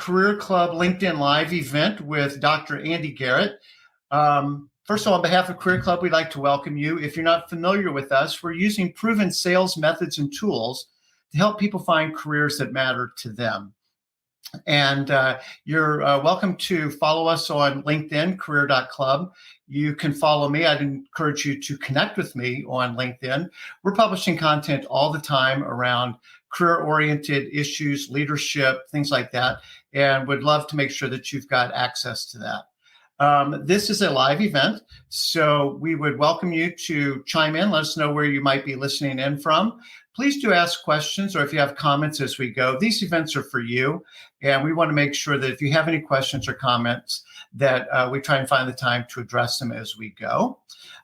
Career Club LinkedIn Live event with Dr. Andy Garrett. First of all, on behalf of Career Club, we'd like to welcome you. If you're not familiar with us, we're using proven sales methods and tools to help people find careers that matter to them. And you're welcome to follow us on LinkedIn, career.club. You can follow me. I'd encourage you to connect with me on LinkedIn. We're publishing content all the time around career-oriented issues, leadership, things like that, and would love to make sure that you've got access to that. This is a live event, so we would welcome you to chime in. Let us know where you might be listening in from. Please do ask questions, or if you have comments as we go. These events are for you, and we want to make sure that if you have any questions or comments, that we try and find the time to address them as we go.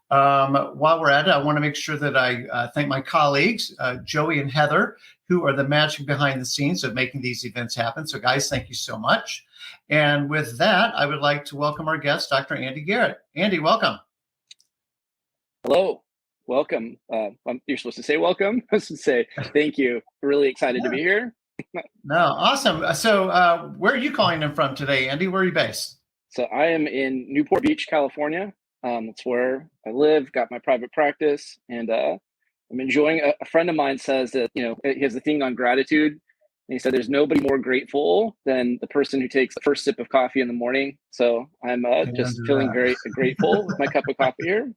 While we're at it, I want to make sure that I thank my colleagues, Joey and Heather, who are the magic behind the scenes of making these events happen. So guys, thank you so much. And with that, I would like to welcome our guest, Dr. Andy Garrett. Andy, welcome. Hello. Welcome. You're supposed to say welcome. I was supposed to say thank you. Really excited to be here. No, awesome. So where are you calling in from today, Andy? Where are you based? So I am in Newport Beach, California. That's where I live, got my private practice, and I'm enjoying a friend of mine says that, he has a thing on gratitude. And he said there's nobody more grateful than the person who takes the first sip of coffee in the morning. So I'm just feeling very grateful with my cup of coffee here.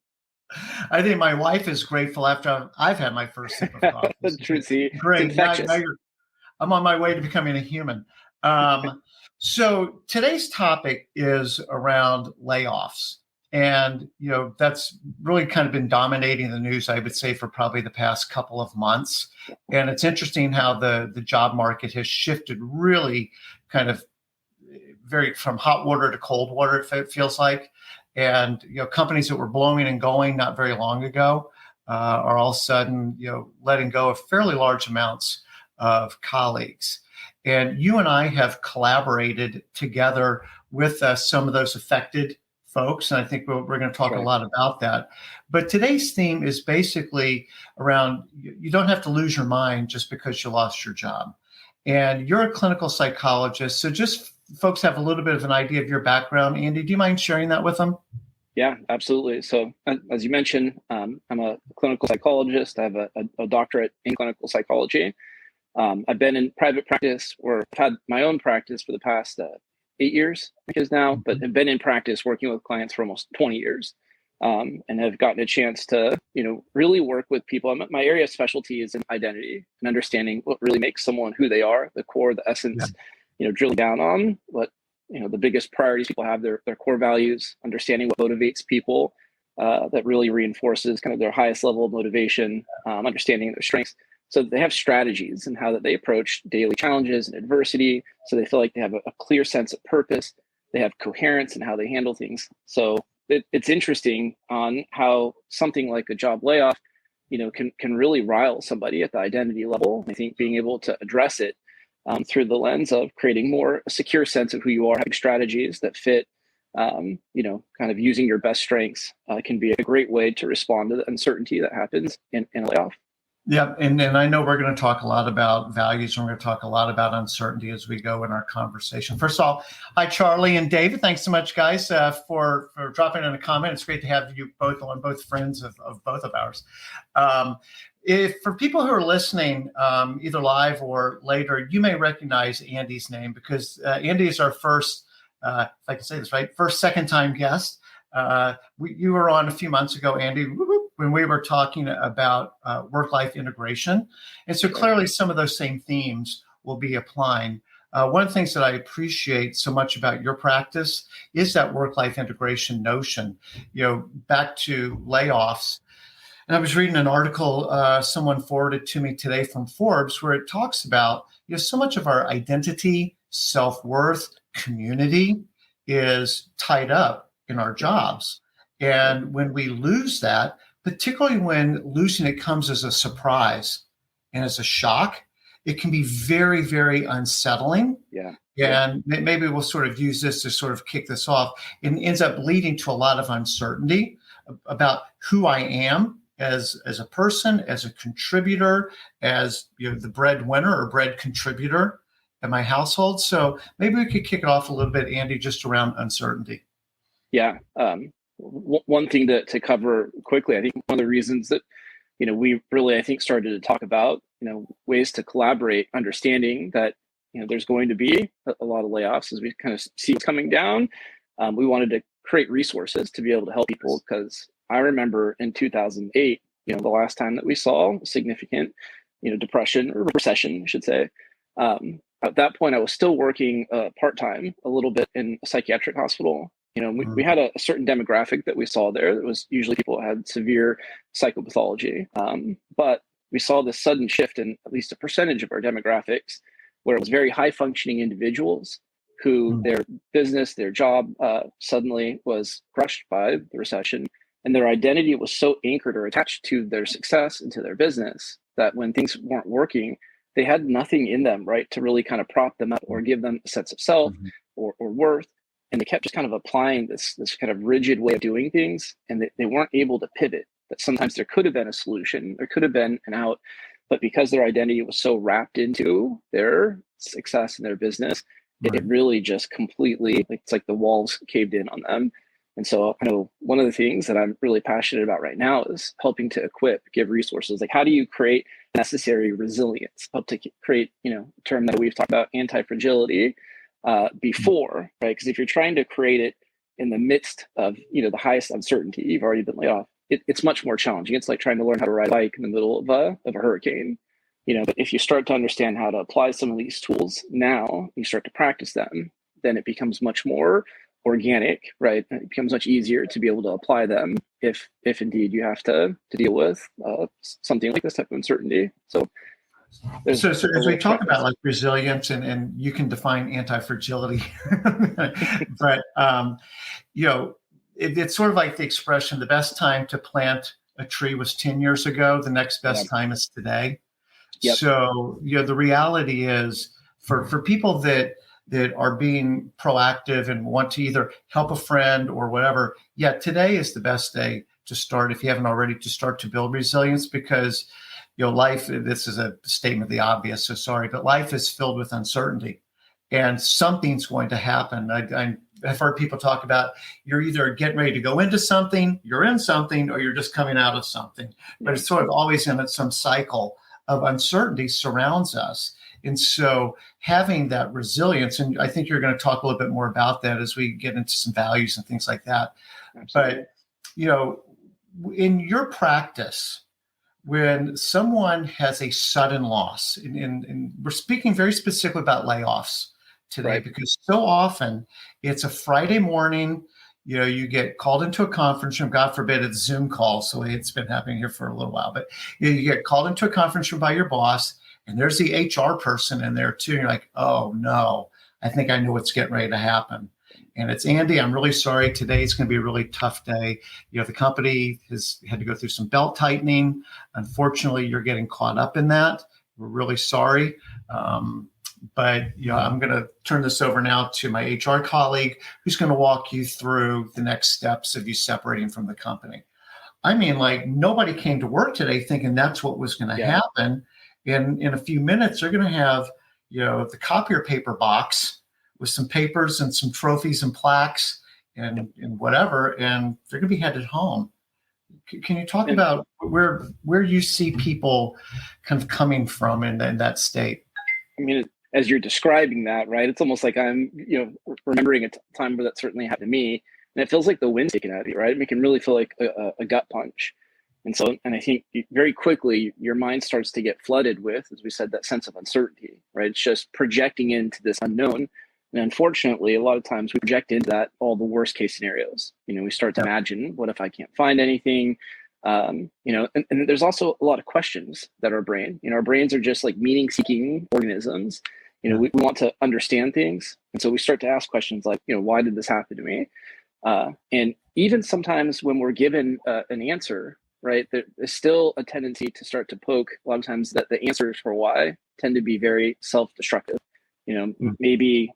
I think my wife is grateful after I've had my first sip of coffee. True, see, great. Now I'm on my way to becoming a human. So today's topic is around layoffs. And, that's really kind of been dominating the news, I would say, for probably the past couple of months. And it's interesting how the job market has shifted really kind of very from hot water to cold water, it feels like. And, companies that were blowing and going not very long ago are all of a sudden, letting go of fairly large amounts of colleagues. And you and I have collaborated together with some of those affected folks, and I think we're going to talk a lot about that. But today's theme is basically around you don't have to lose your mind just because you lost your job. And you're a clinical psychologist, so just folks have a little bit of an idea of your background. Andy, do you mind sharing that with them? Yeah, absolutely. So as you mentioned, I'm a clinical psychologist. I have a doctorate in clinical psychology. I've been in private practice or had my own practice for the past 8 years now, but have been in practice working with clients for almost 20 years, and have gotten a chance to, really work with people. My area of specialty is in identity and understanding what really makes someone who they are, the core, the essence, drilling down on what, the biggest priorities people have, their core values, understanding what motivates people, that really reinforces kind of their highest level of motivation, understanding their strengths. So they have strategies and how that they approach daily challenges and adversity. So they feel like they have a clear sense of purpose. They have coherence in how they handle things. So it's interesting on how something like a job layoff, can really rile somebody at the identity level. I think being able to address it through the lens of creating more a secure sense of who you are, having strategies that fit, kind of using your best strengths can be a great way to respond to the uncertainty that happens in a layoff. Yeah, and I know we're going to talk a lot about values, and we're going to talk a lot about uncertainty as we go in our conversation. First of all, hi, Charlie and David. Thanks so much, guys, for dropping in a comment. It's great to have you both on, both friends of both of ours. If for people who are listening, either live or later, you may recognize Andy's name because Andy is our first, if I can say this right, second time guest. You were on a few months ago, Andy, when we were talking about work-life integration. And so clearly some of those same themes will be applying. One of the things that I appreciate so much about your practice is that work-life integration notion, back to layoffs. And I was reading an article someone forwarded to me today from Forbes where it talks about, so much of our identity, self-worth, community is tied up in our jobs. And when we lose that, particularly when losing it comes as a surprise and as a shock, it can be very, very unsettling. Yeah. And maybe we'll sort of use this to sort of kick this off. It ends up leading to a lot of uncertainty about who I am as a person, as a contributor, as the breadwinner or bread contributor. at my household. So maybe we could kick it off a little bit, Andy, just around uncertainty. Yeah. One thing to cover quickly, I think one of the reasons that, we really, I think, started to talk about, ways to collaborate, understanding that, there's going to be a lot of layoffs as we kind of see what's coming down. We wanted to create resources to be able to help people, because I remember in 2008, the last time that we saw significant, depression or recession, I should say. At that point, I was still working part-time a little bit in a psychiatric hospital. We had a certain demographic that we saw there. That was usually people who had severe psychopathology. But we saw this sudden shift in at least a percentage of our demographics, where it was very high functioning individuals who their business, their job suddenly was crushed by the recession. And their identity was so anchored or attached to their success and to their business that when things weren't working, they had nothing in them, right, to really kind of prop them up or give them a sense of self or worth. And they kept just kind of applying this kind of rigid way of doing things, and they weren't able to pivot. That sometimes there could have been a solution, there could have been an out, but because their identity was so wrapped into their success and their business, it really just completely, it's like the walls caved in on them. And so I know one of the things that I'm really passionate about right now is helping to give resources. Like, how do you create necessary resilience? Help to create, a term that we've talked about, anti-fragility, before, right? Because if you're trying to create it in the midst of, the highest uncertainty, you've already been laid off, it's much more challenging. It's like trying to learn how to ride a bike in the middle of a hurricane. But if you start to understand how to apply some of these tools now, you start to practice them, then it becomes much more organic, right? And it becomes much easier to be able to apply them if indeed you have to deal with something like this type of uncertainty. So as we talk about like resilience, and you can define anti-fragility, but it's sort of like the expression, the best time to plant a tree was 10 years ago. The next best time is today. Yep. So, the reality is for people that are being proactive and want to either help a friend or whatever, today is the best day to start, if you haven't already, to start to build resilience, because life, this is a statement of the obvious, so sorry, but life is filled with uncertainty, and something's going to happen. I've heard people talk about, you're either getting ready to go into something, you're in something, or you're just coming out of something. But it's sort of always in some cycle of uncertainty surrounds us. And so having that resilience, and I think you're going to talk a little bit more about that as we get into some values and things like that. Absolutely. But, in your practice, when someone has a sudden loss, and we're speaking very specifically about layoffs today, because so often it's a Friday morning, you get called into a conference room, God forbid it's Zoom calls, so it's been happening here for a little while, but you get called into a conference room by your boss, and there's the HR person in there too. And you're like, oh no, I think I know what's getting ready to happen. And it's, Andy, I'm really sorry. Today's going to be a really tough day. The company has had to go through some belt tightening. Unfortunately, you're getting caught up in that. We're really sorry. But I'm going to turn this over now to my HR colleague, who's going to walk you through the next steps of you separating from the company. I mean, like, nobody came to work today thinking that's what was going to happen. In a few minutes, they're going to have, the copier paper box with some papers and some trophies and plaques and whatever, and they're going to be headed home. Can you talk about where you see people kind of coming from in that state? I mean, as you're describing that, right, it's almost like I'm, remembering a time where that certainly happened to me, and it feels like the wind's taken out of you, right? It can really feel like a gut punch. And I think very quickly your mind starts to get flooded with, as we said, that sense of uncertainty, right? It's just projecting into this unknown. And unfortunately, a lot of times we project into that all the worst case scenarios. We start to imagine, what if I can't find anything? And there's also a lot of questions that our brains are just like meaning-seeking organisms. We want to understand things. And so we start to ask questions like, why did this happen to me? And even sometimes when we're given an answer, right, there's still a tendency to start to poke. A lot of times that the answers for why tend to be very self-destructive. Maybe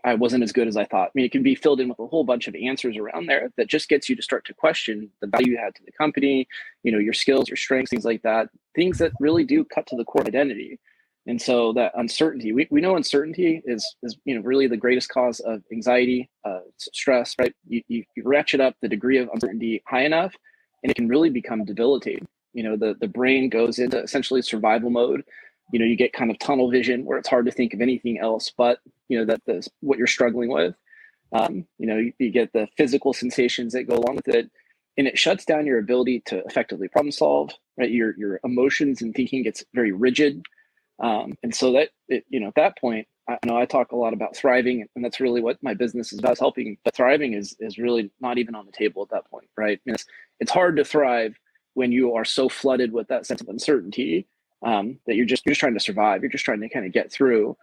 I wasn't as good as I thought. I mean, it can be filled in with a whole bunch of answers around there that just gets you to start to question the value you had to the company, your skills, your strengths, things like that, things that really do cut to the core identity. And so that uncertainty, we know uncertainty is really the greatest cause of anxiety, stress, right? You ratchet up the degree of uncertainty high enough, and it can really become debilitating. The brain goes into essentially survival mode. You get kind of tunnel vision where it's hard to think of anything else but what you're struggling with. You get the physical sensations that go along with it, and it shuts down your ability to effectively problem solve, right? Your emotions and thinking gets very rigid. And so that, at that point, I know I talk a lot about thriving, and that's really what my business is about, is helping. But thriving is really not even on the table at that point, right? And it's hard to thrive when you are so flooded with that sense of uncertainty that you're just trying to survive. You're just trying to kind of get through.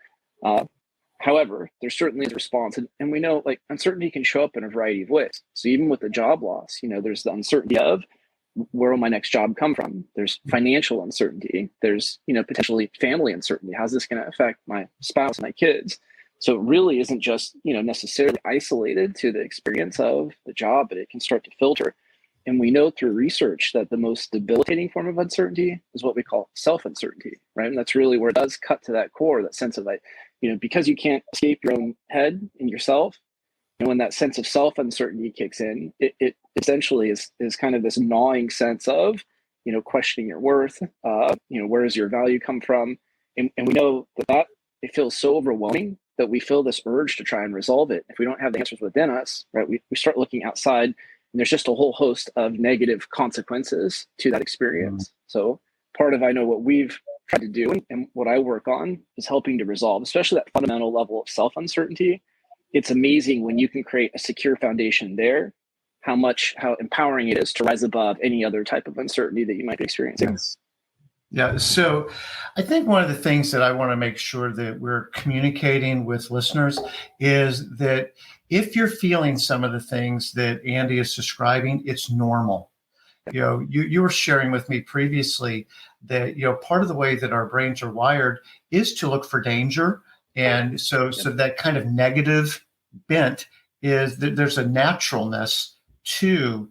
However, there's certainly a response, and we know like uncertainty can show up in a variety of ways. So even with the job loss, there's the uncertainty of, where will my next job come from? There's financial uncertainty. There's, potentially family uncertainty. How's this going to affect my spouse, my kids? So it really isn't just, necessarily isolated to the experience of the job, but it can start to filter. And we know through research that the most debilitating form of uncertainty is what we call self-uncertainty, right? And that's really where it does cut to that core, that sense of like, because you can't escape your own head and yourself, and when that sense of self-uncertainty kicks in, it essentially is kind of this gnawing sense of, questioning your worth, where does your value come from? And we know that it feels so overwhelming that we feel this urge to try and resolve it. If we don't have the answers within us, right, we start looking outside, and there's just a whole host of negative consequences to that experience. So part of, I know what we've tried to do and what I work on is helping to resolve, especially that fundamental level of self-uncertainty. It's amazing when you can create a secure foundation there, how empowering it is to rise above any other type of uncertainty that you might be experiencing. Yes. Yeah. So I think one of the things that I want to make sure that we're communicating with listeners is that if you're feeling some of the things that Andy is describing, it's normal. You were sharing with me previously that, part of the way that our brains are wired is to look for danger. And so that kind of negative bent is that there's a naturalness to,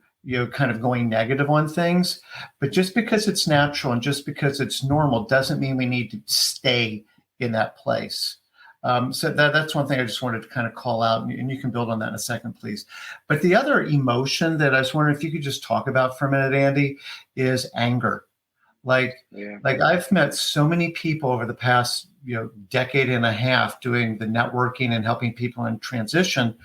kind of going negative on things. But just because it's natural and just because it's normal doesn't mean we need to stay in that place. So that's one thing I just wanted to kind of call out, and you can build on that in a second, please. But the other emotion that I was wondering if you could just talk about for a minute, Andy, is anger. Like I've met so many people over the past, decade and a half doing the networking and helping people in transition.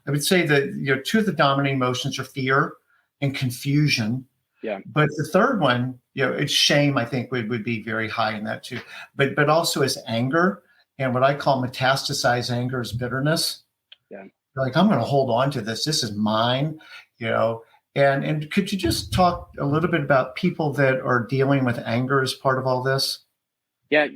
I would say that, two of the dominating emotions are fear and confusion. Yeah. But the third one, it's shame, I think would be very high in that too. But also is anger. And what I call metastasized anger is bitterness. Yeah. Like, I'm going to hold on to this. This is mine, And could you just talk a little bit about people that are dealing with anger as part of all this? Yeah,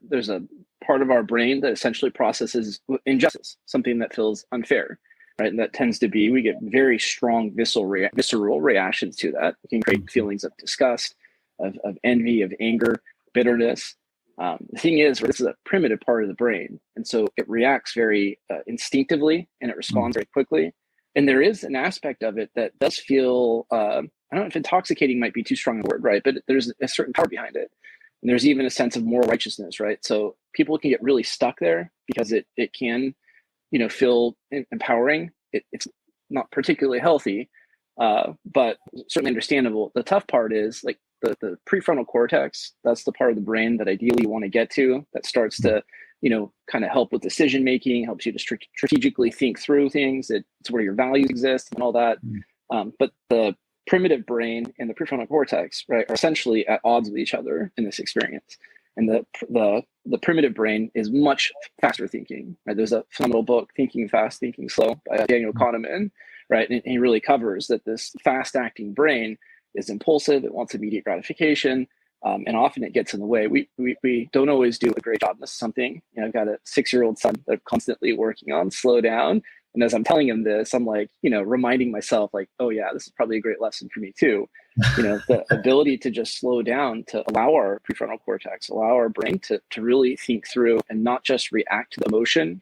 there's a part of our brain that essentially processes injustice, something that feels unfair, right? And that tends to be, we get very strong visceral reactions to that. It can create feelings of disgust, of envy, of anger, bitterness. The thing is, this is a primitive part of the brain. And so it reacts very instinctively, and it responds very quickly. And there is an aspect of it that does feel, I don't know if intoxicating might be too strong a word, right? But there's a certain power behind it. And there's even a sense of moral righteousness, right? So people can get really stuck there because it can, feel empowering. It's not particularly healthy, but certainly understandable. The tough part is like the prefrontal cortex. That's the part of the brain that ideally you want to get to, that starts to, kind of help with decision making, helps you to strategically think through things. It's where your values exist and all that. But the primitive brain and the prefrontal cortex, right, are essentially at odds with each other in this experience. And the primitive brain is much faster thinking, right? There's a phenomenal book, Thinking Fast, Thinking Slow, by Daniel Kahneman, right? And he really covers that this fast acting brain is impulsive. It wants immediate gratification. And often it gets in the way. We don't always do a great job. This is something, I've got a 6-year-old son that I'm constantly working on, slow down. And as I'm telling him this, I'm like, reminding myself like, oh yeah, this is probably a great lesson for me too. The ability to just slow down, to allow our prefrontal cortex, allow our brain to really think through and not just react to the emotion.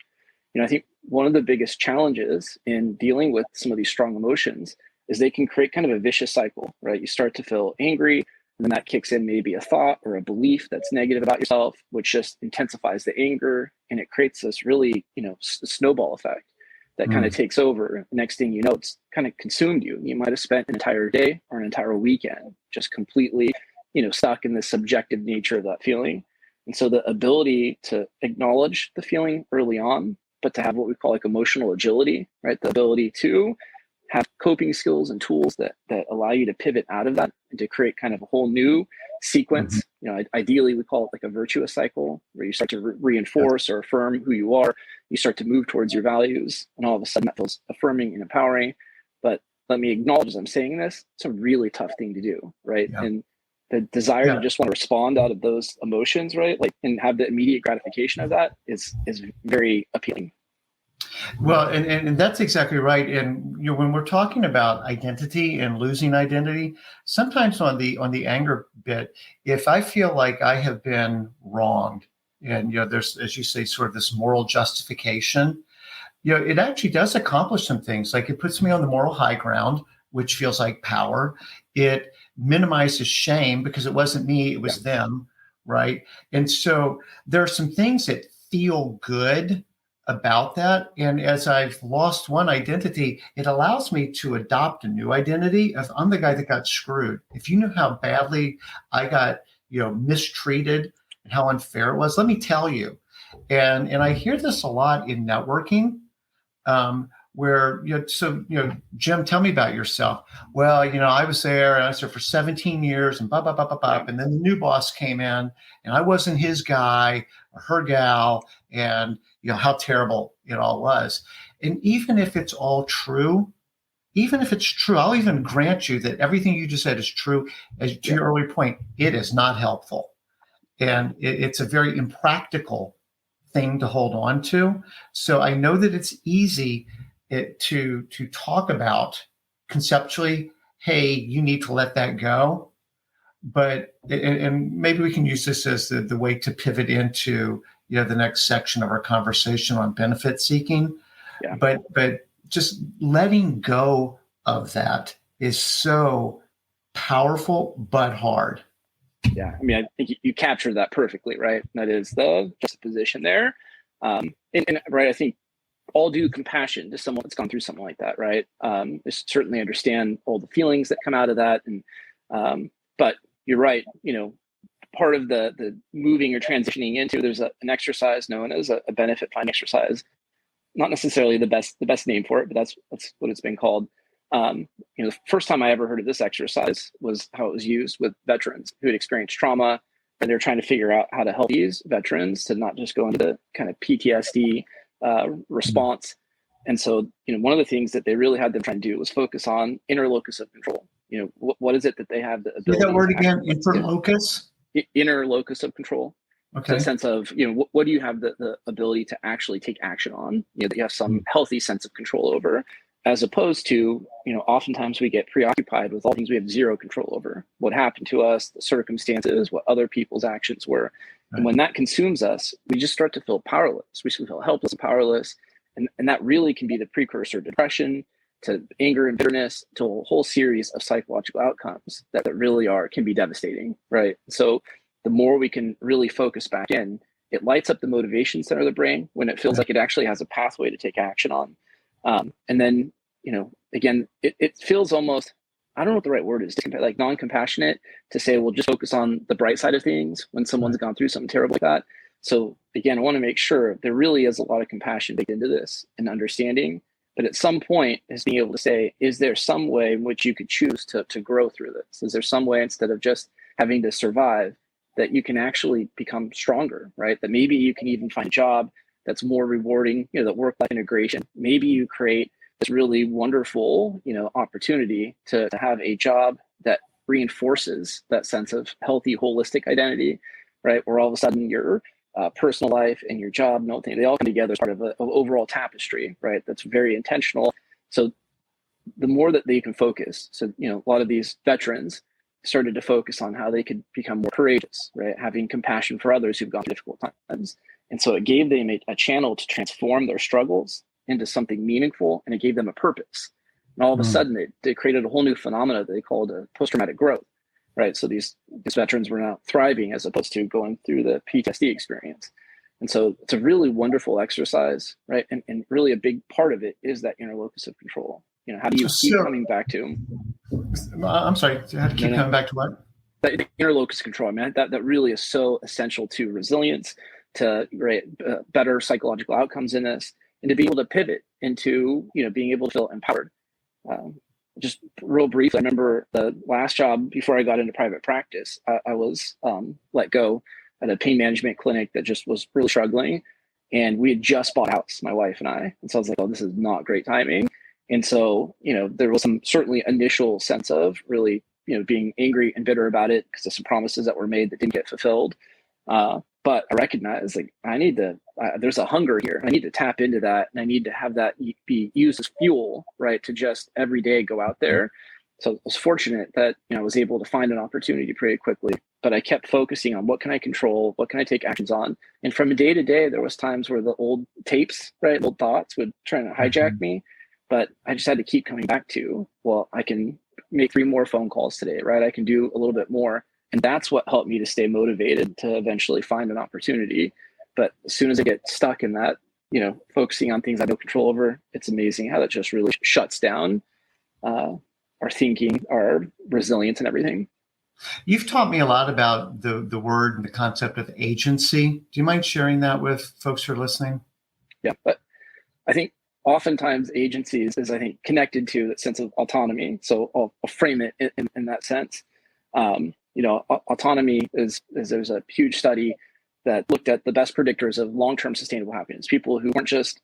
I think one of the biggest challenges in dealing with some of these strong emotions is they can create kind of a vicious cycle, right? You start to feel angry, And then that kicks in maybe a thought or a belief that's negative about yourself, which just intensifies the anger. And it creates this really, snowball effect that kind of takes over. Next thing you know, it's kind of consumed you. You might have spent an entire day or an entire weekend just completely, stuck in the subjective nature of that feeling. And so the ability to acknowledge the feeling early on, but to have what we call like emotional agility, right? The ability to have coping skills and tools that allow you to pivot out of that and to create kind of a whole new sequence. Ideally we call it like a virtuous cycle where you start to reinforce or affirm who you are. You start to move towards your values, and all of a sudden that feels affirming and empowering. But let me acknowledge, as I'm saying this, it's a really tough thing to do, right? Yeah. And the desire to just want to respond out of those emotions, right? Like, and have the immediate gratification of that is very appealing. Well, and that's exactly right. And when we're talking about identity and losing identity, sometimes on the anger bit, if I feel like I have been wronged, and there's, as you say, sort of this moral justification, it actually does accomplish some things. Like, it puts me on the moral high ground, which feels like power. It minimizes shame because it wasn't me, it was them, right? And so there are some things that feel good about that. And as I've lost one identity, it allows me to adopt a new identity of, I'm the guy that got screwed. If you knew how badly I got, mistreated and how unfair it was, let me tell you. And I hear this a lot in networking, where, Jim, tell me about yourself. Well, I was there, and I was there for 17 years and blah, blah, blah, blah, blah. And then the new boss came in, and I wasn't his guy or her gal, and, how terrible it all was. And even if it's all true, I'll even grant you that everything you just said is true. As to your earlier point, it is not helpful. And it's a very impractical thing to hold on to. So I know that it's easy to talk about conceptually, hey, you need to let that go. But, and maybe we can use this as the way to pivot into, the next section of our conversation on benefit seeking. Yeah. But just letting go of that is so powerful, but hard. Yeah. I mean, I think you captured that perfectly, right? That is the juxtaposition there. And right, I think all due compassion to someone that's gone through something like that, right? Certainly understand all the feelings that come out of that. And, but you're right, part of the moving or transitioning into, there's an exercise known as a benefit finding exercise. Not necessarily the best name for it, but that's what it's been called. The first time I ever heard of this exercise was how it was used with veterans who had experienced trauma, and they're trying to figure out how to help these veterans to not just go into the kind of PTSD response. And so, one of the things that they really had them try to do was focus on inner locus of control. What is it that they have the ability? Say that word again, interlocus? Inner locus of control. Okay. So a sense of, what do you have the ability to actually take action on, that you have some healthy sense of control over, as opposed to, oftentimes we get preoccupied with all things we have zero control over. What happened to us, the circumstances, what other people's actions were. Right. And when that consumes us, we just start to feel powerless. We feel helpless and powerless. And that really can be the precursor to depression, to anger and bitterness, to a whole series of psychological outcomes that really can be devastating, right? So the more we can really focus back in, it lights up the motivation center of the brain when it feels like it actually has a pathway to take action on. And then, again, it feels almost, I don't know what the right word is, like non-compassionate to say, well, just focus on the bright side of things when someone's gone through something terrible like that. So again, I want to make sure there really is a lot of compassion baked into this and understanding. But at some point is being able to say, is there some way in which you could choose to grow through this? Is there some way, instead of just having to survive, that you can actually become stronger, right? That maybe you can even find a job that's more rewarding, the work-life integration. Maybe you create this really wonderful, opportunity to have a job that reinforces that sense of healthy, holistic identity, right? Where all of a sudden your personal life and your job, they all come together as part of an overall tapestry, right? That's very intentional. So the more that they can focus, so, a lot of these veterans started to focus on how they could become more courageous, right? Having compassion for others who've gone through difficult times. And so it gave them a channel to transform their struggles into something meaningful, and it gave them a purpose. And all of a sudden, it created a whole new phenomena that they called post-traumatic growth. right? So these veterans were now thriving as opposed to going through the PTSD experience. And so it's a really wonderful exercise, right? And really a big part of it is that inner locus of control. How do you keep coming back to? I'm sorry, how to keep coming back to what? The inner locus of control. I mean, that really is so essential to resilience, to better psychological outcomes in this, and to be able to pivot into, being able to feel empowered. Just real briefly, I remember the last job before I got into private practice, I was let go at a pain management clinic that just was really struggling. And we had just bought a house, my wife and I. And so I was like, oh, this is not great timing. And so, there was some certainly initial sense of really, being angry and bitter about it because of some promises that were made that didn't get fulfilled. But I recognized there's a hunger here. I need to tap into that, and I need to have that be used as fuel, right? To just every day go out there. So I was fortunate that, I was able to find an opportunity pretty quickly, but I kept focusing on what can I control? What can I take actions on? And from day to day, there was times where the old tapes, right? Old thoughts would try to hijack me, but I just had to keep coming back to, well, I can make 3 more phone calls today, right? I can do a little bit more. And that's what helped me to stay motivated to eventually find an opportunity. But as soon as I get stuck in that, focusing on things I have no control over, it's amazing how that just really shuts down our thinking, our resilience, and everything. You've taught me a lot about the word and the concept of agency. Do you mind sharing that with folks who are listening? Yeah, but I think oftentimes agency is I think connected to that sense of autonomy. So I'll frame it in that sense. Autonomy is there's a huge study that looked at the best predictors of long-term sustainable happiness. People who weren't just,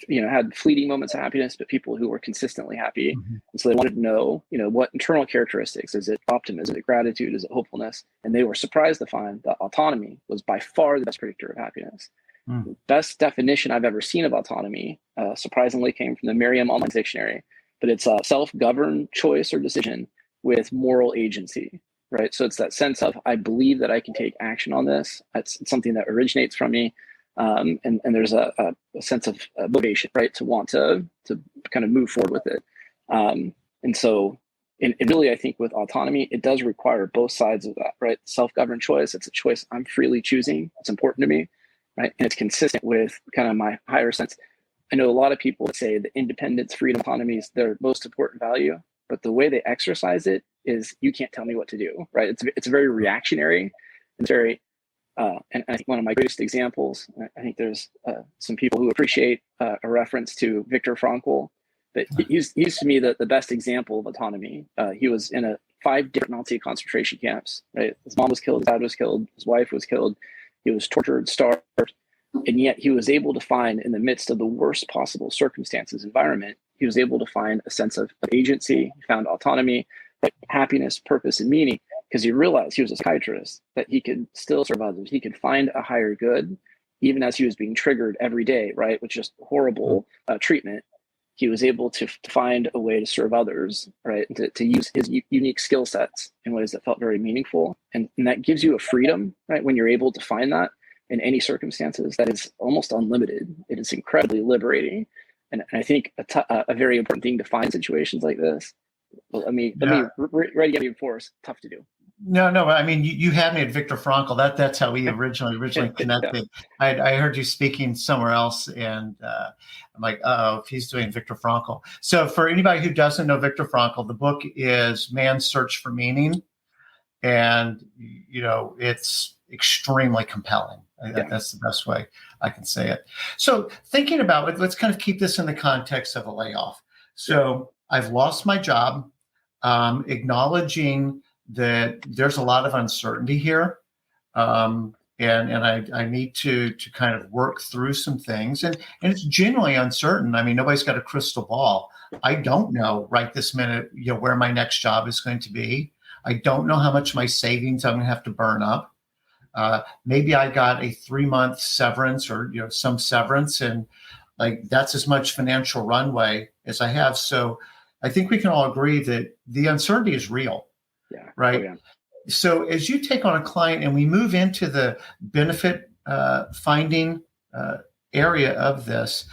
had fleeting moments of happiness, but people who were consistently happy. Mm-hmm. And so they wanted to know, what internal characteristics, is it optimism, is it gratitude, is it hopefulness? And they were surprised to find that autonomy was by far the best predictor of happiness. Mm. The best definition I've ever seen of autonomy, surprisingly, came from the Merriam Online Dictionary, but it's a self-governed choice or decision with moral agency. Right. So it's that sense of, I believe that I can take action on this. It's something that originates from me. And there's a sense of motivation, right, to want to kind of move forward with it. And so really, I think with autonomy, it does require both sides of that, right? Self-governed choice. It's a choice I'm freely choosing. It's important to me, right? And it's consistent with kind of my higher sense. I know a lot of people that say that independence, freedom, autonomy is their most important value, but the way they exercise it is, you can't tell me what to do, right? It's very reactionary. It's very, and I think one of my greatest examples, I think there's some people who appreciate a reference to Viktor Frankl, but he's to me the best example of autonomy. He was in 5 different Nazi concentration camps, right? His mom was killed, his dad was killed, his wife was killed. He was tortured, starved, and yet he was able to find, in the midst of the worst possible circumstances, environment, he was able to find a sense of agency. He found autonomy, right? Happiness, purpose, and meaning, because he realized, he was a psychiatrist, that he could still serve others. He could find a higher good, even as he was being triggered every day, right, with just horrible treatment. He was able to find a way to serve others, right, to use his unique skill sets in ways that felt very meaningful. And that gives you a freedom, right, when you're able to find that in any circumstances, that is almost unlimited. It is incredibly liberating. And I think a very important thing to find situations like this. Let me ready to get reinforced. Tough to do. No. I mean, you had me at Viktor Frankl. That's how we originally connected. Yeah. I heard you speaking somewhere else, and I'm like, oh, if he's doing Viktor Frankl. So for anybody who doesn't know Viktor Frankl, the book is Man's Search for Meaning, and it's extremely compelling. That's the best way I can say it. So thinking about it, let's kind of keep this in the context of a layoff. So I've lost my job, acknowledging that there's a lot of uncertainty here. And I need to kind of work through some things, and it's genuinely uncertain. I mean, nobody's got a crystal ball. I don't know right this minute, where my next job is going to be. I don't know how much my savings I'm going to have to burn up. Maybe I got a 3-month severance or, some severance, and like that's as much financial runway as I have. So I think we can all agree that the uncertainty is real. Yeah. Right. Oh, yeah. So as you take on a client and we move into the benefit finding area of this,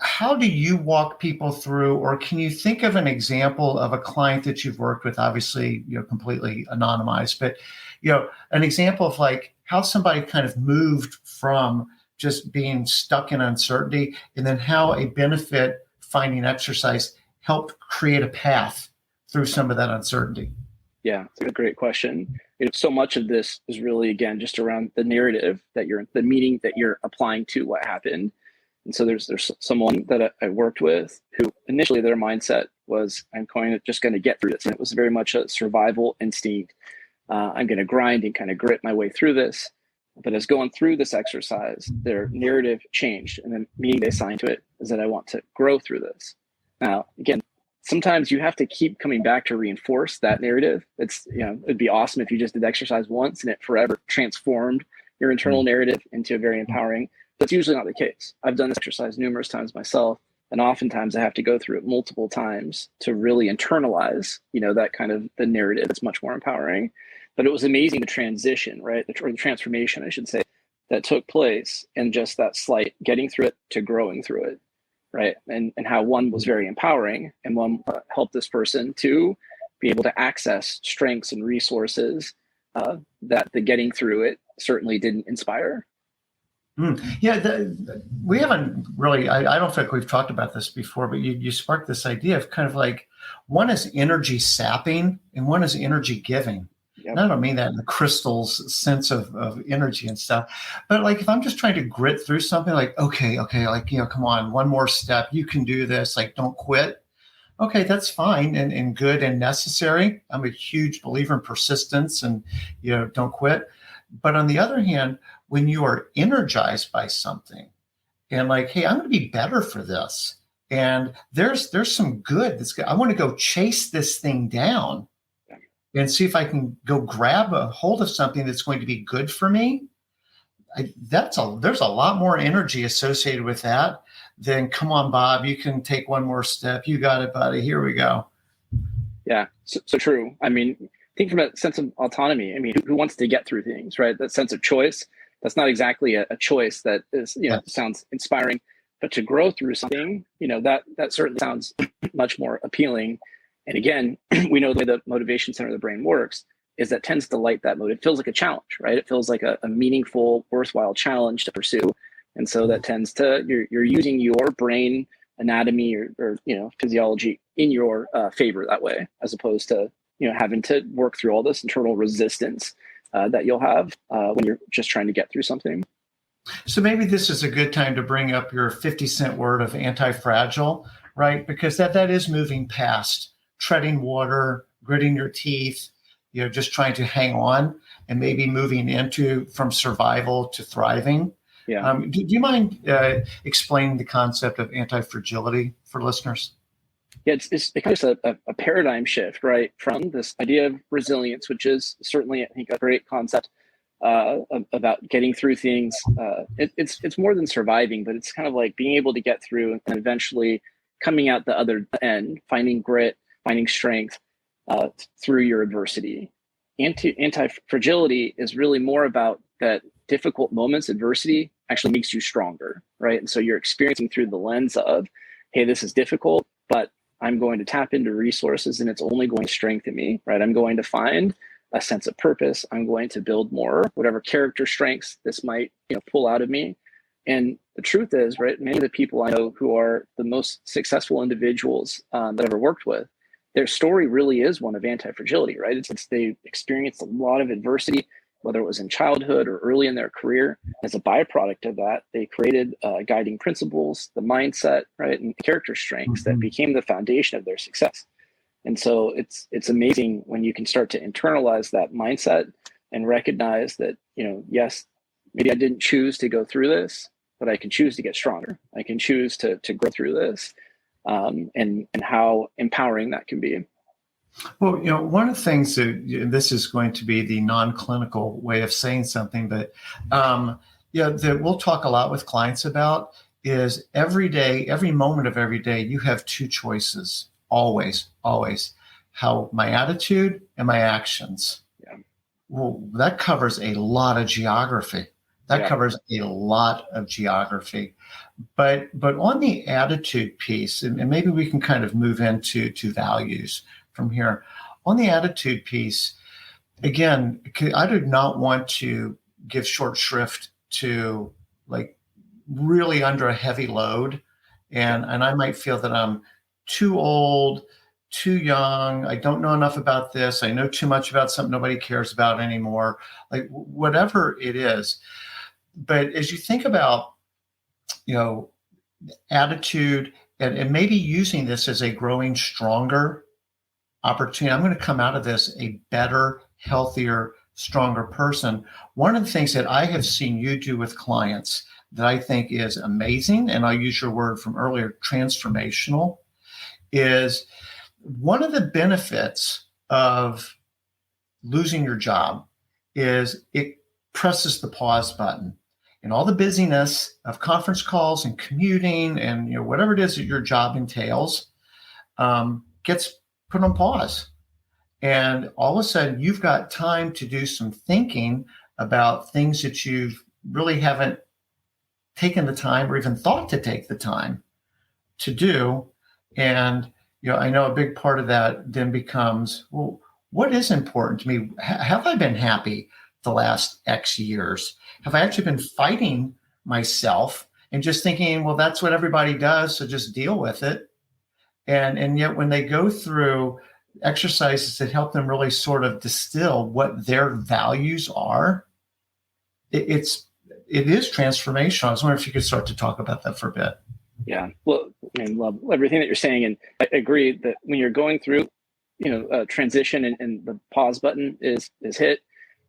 how do you walk people through, or can you think of an example of a client that you've worked with, obviously, completely anonymized, but, an example of like how somebody kind of moved from just being stuck in uncertainty, and then how a benefit finding exercise helped create a path through some of that uncertainty? Yeah, it's a great question. So much of this is really, again, just around the narrative the meaning that you're applying to what happened. And so there's someone that I worked with who initially their mindset was, I'm just going to get through this. And it was very much a survival instinct. I'm going to grind and kind of grit my way through this. But as going through this exercise, their narrative changed, and the meaning they assigned to it is that I want to grow through this. Now, again, sometimes you have to keep coming back to reinforce that narrative. It'd be awesome if you just did the exercise once and it forever transformed your internal narrative into a very empowering. That's usually not the case. I've done this exercise numerous times myself, and oftentimes I have to go through it multiple times to really internalize, that kind of the narrative that's much more empowering. But it was amazing the transition, right? Or the transformation, I should say, that took place, and just that slight getting through it to growing through it, right? And how one was very empowering, and one helped this person to be able to access strengths and resources that the getting through it certainly didn't inspire. Yeah, we haven't really, I don't think we've talked about this before, but you sparked this idea of kind of like, one is energy sapping and one is energy giving. Yep. And I don't mean that in the crystal's sense of energy and stuff, but like if I'm just trying to grit through something, like, okay, like, come on, one more step, you can do this, like, don't quit. Okay, that's fine and good and necessary. I'm a huge believer in persistence and, don't quit. But on the other hand, when you are energized by something and like, hey, I'm going to be better for this, and there's some good I want to go chase this thing down and see if I can go grab a hold of something that's going to be good for me. There's a lot more energy associated with that than, come on, Bob, you can take one more step. You got it, buddy. Here we go. Yeah, so true. I mean, think from a sense of autonomy. I mean, who wants to get through things, right? That sense of choice. That's not exactly a choice that is, sounds inspiring, but to grow through something, that certainly sounds much more appealing. And again, we know the way the motivation center of the brain works is that tends to light that mood. It feels like a challenge, right? It feels like a meaningful, worthwhile challenge to pursue. And so that tends to, you're using your brain anatomy or physiology in your favor that way, as opposed to, having to work through all this internal resistance that you'll have when you're just trying to get through something. So maybe this is a good time to bring up your 50-cent word of anti-fragile, right? Because that is moving past treading water, gritting your teeth, just trying to hang on, and maybe moving into from survival to thriving. Yeah. Do you mind explaining the concept of anti-fragility for listeners? Yeah, it's kind of a paradigm shift, right? From this idea of resilience, which is certainly, I think, a great concept about getting through things. It's more than surviving, but it's kind of like being able to get through and eventually coming out the other end, finding grit, finding strength through your adversity. Anti-fragility is really more about that difficult moments. Adversity actually makes you stronger, right? And so you're experiencing through the lens of, hey, this is difficult, but I'm going to tap into resources and it's only going to strengthen me, right? I'm going to find a sense of purpose. I'm going to build more, whatever character strengths this might pull out of me. And the truth is, right, many of the people I know who are the most successful individuals that I've ever worked with, their story really is one of anti-fragility, right? It's they experienced a lot of adversity, whether it was in childhood or early in their career. As a byproduct of that, they created guiding principles, the mindset, right, and character strengths that became the foundation of their success. And so it's amazing when you can start to internalize that mindset and recognize that, yes, maybe I didn't choose to go through this, but I can choose to get stronger. I can choose to grow through this, and how empowering that can be. Well, one of the things that this is going to be the non-clinical way of saying something, but that we'll talk a lot with clients about is every day, every moment of every day, you have two choices, always, how my attitude and my actions. Yeah. Well, that covers a lot of geography. That covers a lot of geography. But on the attitude piece, and maybe we can kind of move into values from here. On the attitude piece, again, I do not want to give short shrift to like really under a heavy load. And I might feel that I'm too old, too young. I don't know enough about this. I know too much about something nobody cares about anymore, like whatever it is. But as you think about, attitude and maybe using this as a growing stronger opportunity, I'm going to come out of this a better, healthier, stronger person. One of the things that I have seen you do with clients that I think is amazing, and I'll use your word from earlier, transformational, is one of the benefits of losing your job is it presses the pause button. And all the busyness of conference calls and commuting and whatever it is that your job entails gets put on pause. And all of a sudden, you've got time to do some thinking about things that you really haven't taken the time or even thought to take the time to do. And I know a big part of that then becomes, well, what is important to me? Have I been happy the last X years? Have I actually been fighting myself and just thinking, well, that's what everybody does, so just deal with it? And yet when they go through exercises that help them really sort of distill what their values are, it is transformational. I was wondering if you could start to talk about that for a bit. Yeah, well, I love everything that you're saying, and I agree that when you're going through, a transition and the pause button is hit.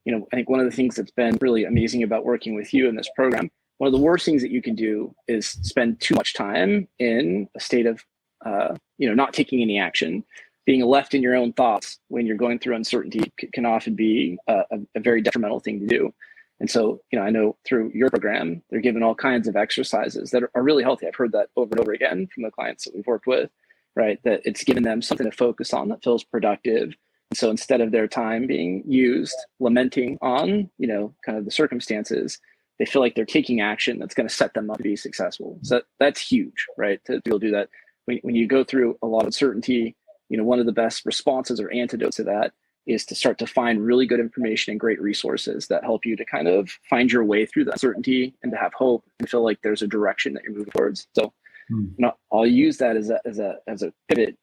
I think one of the things that's been really amazing about working with you in this program, one of the worst things that you can do is spend too much time in a state of, not taking any action. Being left in your own thoughts when you're going through uncertainty can often be a very detrimental thing to do. And so, I know through your program, they're given all kinds of exercises that are really healthy. I've heard that over and over again from the clients that we've worked with, right? That it's given them something to focus on that feels productive. And so instead of their time being used lamenting on, kind of the circumstances, they feel like they're taking action that's going to set them up to be successful. So that's huge, right? To be able to do that. When you go through a lot of uncertainty, one of the best responses or antidotes to that is to start to find really good information and great resources that help you to kind of find your way through the uncertainty and to have hope and feel like there's a direction that you're moving towards. So, I'll use that as a pivot.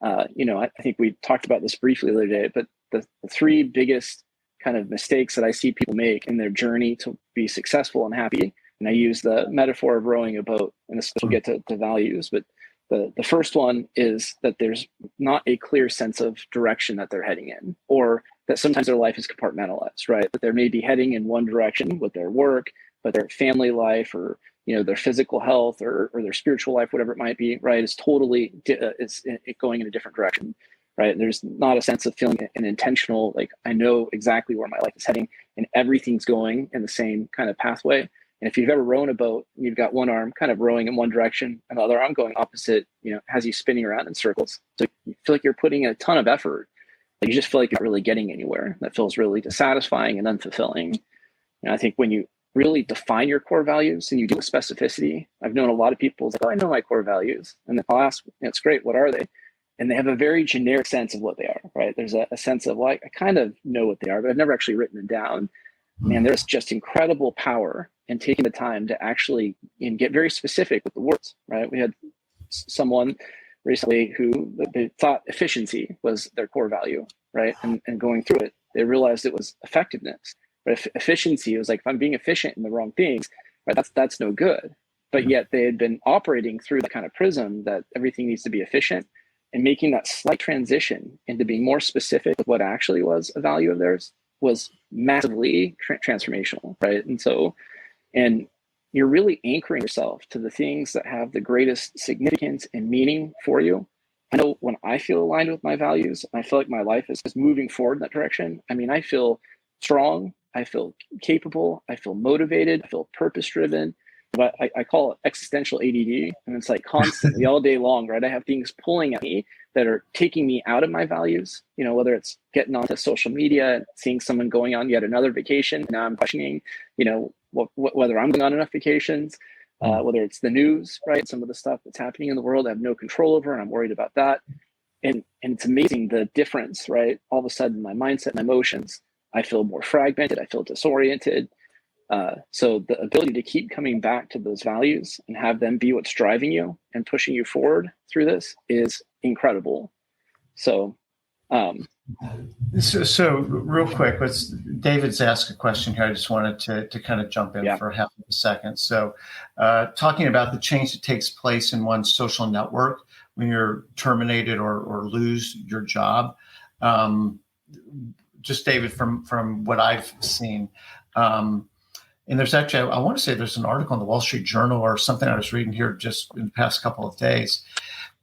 I think we talked about this briefly the other day, but the three biggest kind of mistakes that I see people make in their journey to be successful and happy, and I use the metaphor of rowing a boat, and this will get to values, but the first one is that there's not a clear sense of direction that they're heading in, or that sometimes their life is compartmentalized, right? That they may be heading in one direction with their work, but their family life or their physical health or their spiritual life, whatever it might be, right, is totally going in a different direction, right? There's not a sense of feeling an intentional, like I know exactly where my life is heading and everything's going in the same kind of pathway. And if you've ever rown a boat, you've got one arm kind of rowing in one direction and the other arm going opposite, has you spinning around in circles. So you feel like you're putting in a ton of effort, but you just feel like you're not really getting anywhere. That feels really dissatisfying and unfulfilling. And I think when you really define your core values and you do with specificity, I've known a lot of people like, oh, I know my core values. And then I'll ask, it's great, what are they? And they have a very generic sense of what they are, right? There's a sense of like, I kind of know what they are, but I've never actually written them down. Man, there's just incredible power in taking the time to actually get very specific with the words, right? We had someone recently who they thought efficiency was their core value, right? And going through it, they realized it was effectiveness. But if efficiency was like, if I'm being efficient in the wrong things, right, that's no good. But yet they had been operating through the kind of prism that everything needs to be efficient, and making that slight transition into being more specific with what actually was a value of theirs was massively transformational, right? And you're really anchoring yourself to the things that have the greatest significance and meaning for you. I know when I feel aligned with my values, I feel like my life is moving forward in that direction. I mean, I feel strong, I feel capable, I feel motivated, I feel purpose-driven. But I call it existential ADD, and it's like constantly all day long, right? I have things pulling at me that are taking me out of my values, whether it's getting onto social media and seeing someone going on yet another vacation. Now I'm questioning, whether I'm going on enough vacations, whether it's the news, right? Some of the stuff that's happening in the world, I have no control over, and I'm worried about that. And it's amazing the difference, right? All of a sudden, my mindset, my emotions, I feel more fragmented. I feel disoriented. So the ability to keep coming back to those values and have them be what's driving you and pushing you forward through this is incredible. So, so real quick, David's asked a question here. I just wanted to kind of jump in for half of a second. So, talking about the change that takes place in one's social network when you're terminated or lose your job. Just David, from what I've seen, and there's actually, I want to say there's an article in the Wall Street Journal or something I was reading here just in the past couple of days.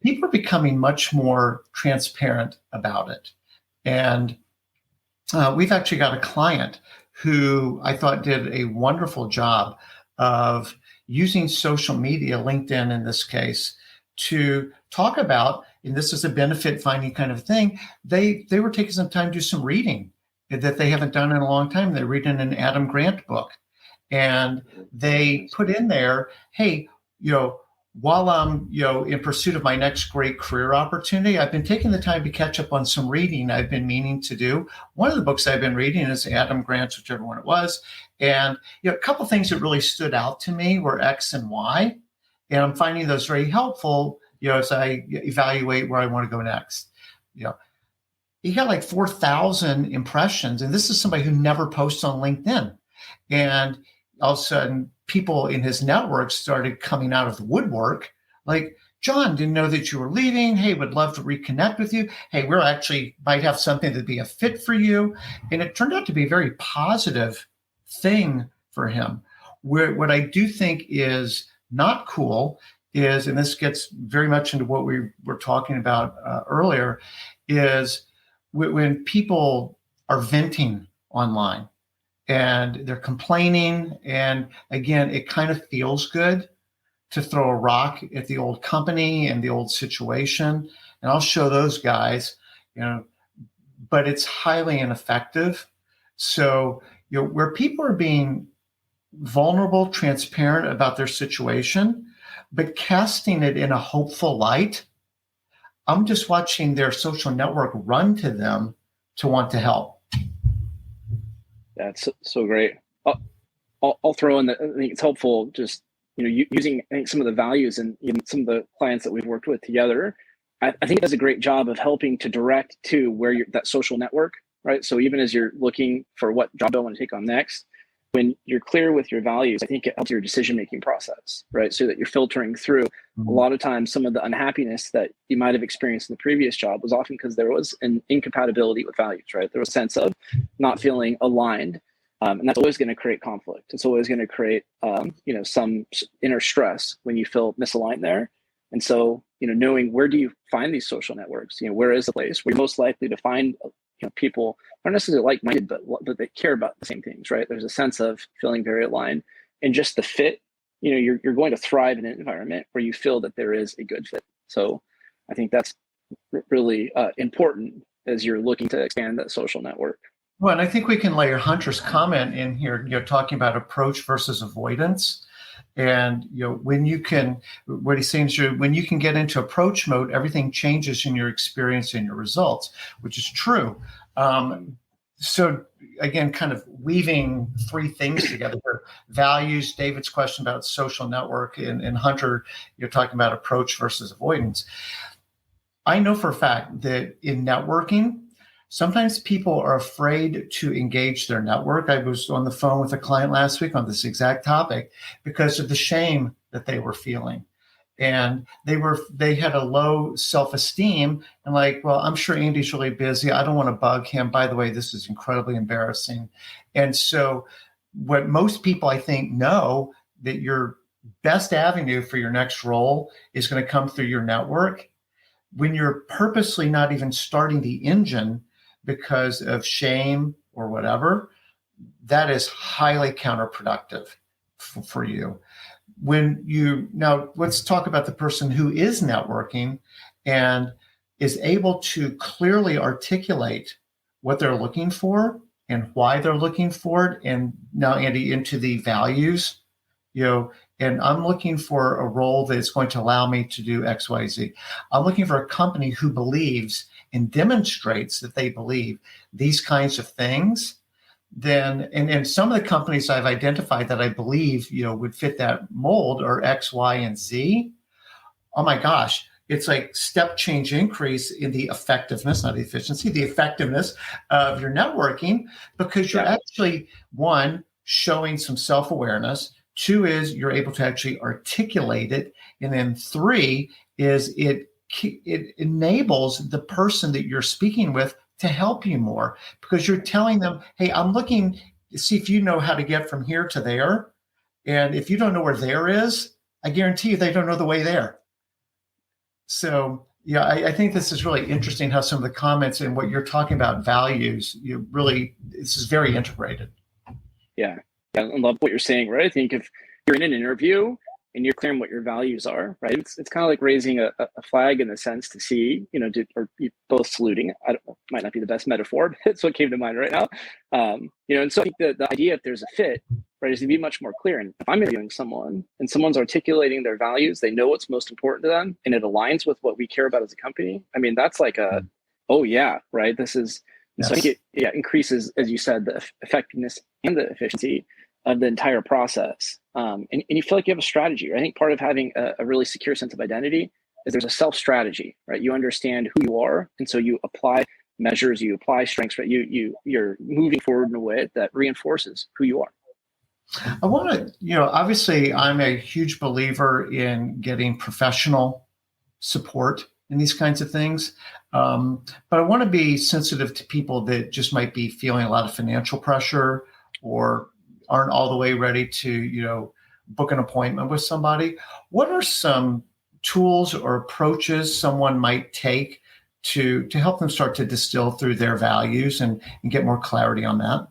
People are becoming much more transparent about it. And we've actually got a client who I thought did a wonderful job of using social media, LinkedIn in this case, to talk about, and this is a benefit finding kind of thing, they were taking some time to do some reading that they haven't done in a long time. They're reading an Adam Grant book. And they put in there, hey, while I'm, in pursuit of my next great career opportunity, I've been taking the time to catch up on some reading I've been meaning to do. One of the books I've been reading is Adam Grant's, whichever one it was. And, a couple of things that really stood out to me were X and Y. And I'm finding those very helpful, as I evaluate where I want to go next. He got like 4,000 impressions. And this is somebody who never posts on LinkedIn. And all of a sudden, people in his network started coming out of the woodwork like, John, didn't know that you were leaving. Hey, would love to reconnect with you. Hey, we're actually might have something that'd be a fit for you. And it turned out to be a very positive thing for him. What I do think is not cool is, and this gets very much into what we were talking about earlier, is when people are venting online. And they're complaining. And again, it kind of feels good to throw a rock at the old company and the old situation. And I'll show those guys, but it's highly ineffective. So, where people are being vulnerable, transparent about their situation, but casting it in a hopeful light, I'm just watching their social network run to them to want to help. That's so great. I'll throw in that I think it's helpful just, using, I think, some of the values and some of the clients that we've worked with together. I think it does a great job of helping to direct to where that social network, right? So even as you're looking for what job I want to take on next, when you're clear with your values, I think it helps your decision-making process, right? So that you're filtering through. A lot of times, some of the unhappiness that you might have experienced in the previous job was often because there was an incompatibility with values, right? There was a sense of not feeling aligned. And that's always going to create conflict. It's always going to create, some inner stress when you feel misaligned there. And so, knowing where do you find these social networks? Where is the place where you're most likely to find people aren't necessarily like-minded, but they care about the same things, right? There's a sense of feeling very aligned, and just the fit. You're going to thrive in an environment where you feel that there is a good fit. So, I think that's really important as you're looking to expand that social network. Well, and I think we can layer Hunter's comment in here. Talking about approach versus avoidance. And when you can, what he's saying is, when you can get into approach mode, everything changes in your experience and your results, which is true. So again, kind of weaving three things together: values, David's question about social network, and Hunter, you're talking about approach versus avoidance. I know for a fact that in networking, sometimes people are afraid to engage their network. I was on the phone with a client last week on this exact topic because of the shame that they were feeling. And they had a low self-esteem and like, well, I'm sure Andy's really busy. I don't want to bug him. By the way, this is incredibly embarrassing. And so what most people, I think, know that your best avenue for your next role is going to come through your network. When you're purposely not even starting the engine because of shame or whatever, that is highly counterproductive for you. Now let's talk about the person who is networking and is able to clearly articulate what they're looking for and why they're looking for it. And now, Andy, into the values, and I'm looking for a role that's going to allow me to do X, Y, Z. I'm looking for a company who believes and demonstrates that they believe these kinds of things. Then, and some of the companies I've identified that I believe, would fit that mold are X, Y, and Z. Oh my gosh, it's like step change increase in the effectiveness, not the efficiency, the effectiveness of your networking, because you're actually, one, showing some self-awareness. Two is you're able to actually articulate it. And then three is it enables the person that you're speaking with to help you more, because you're telling them, hey, I'm looking to see if you know how to get from here to there. And if you don't know where there is, I guarantee you they don't know the way there. So, yeah, I think this is really interesting how some of the comments and what you're talking about values, this is very integrated. Yeah. I love what you're saying, right? I think if you're in an interview and you're clear on what your values are, right? It's kind of like raising a flag in a sense to see, or both saluting. I don't know, might not be the best metaphor, but it's what came to mind right now. And so I think the idea, if there's a fit, right, is to be much more clear. And if I'm interviewing someone and someone's articulating their values, they know what's most important to them, and it aligns with what we care about as a company. I mean, that's like oh yeah, right? This is, yes. So I think it increases, as you said, the effectiveness and the efficiency of the entire process. And you feel like you have a strategy, right? I think part of having a really secure sense of identity is there's a self-strategy, right? You understand who you are, and so you apply measures, you apply strengths, right? You're moving forward in a way that reinforces who you are. I want to, obviously I'm a huge believer in getting professional support in these kinds of things. But I want to be sensitive to people that just might be feeling a lot of financial pressure or aren't all the way ready to, book an appointment with somebody. What are some tools or approaches someone might take to help them start to distill through their values and get more clarity on that?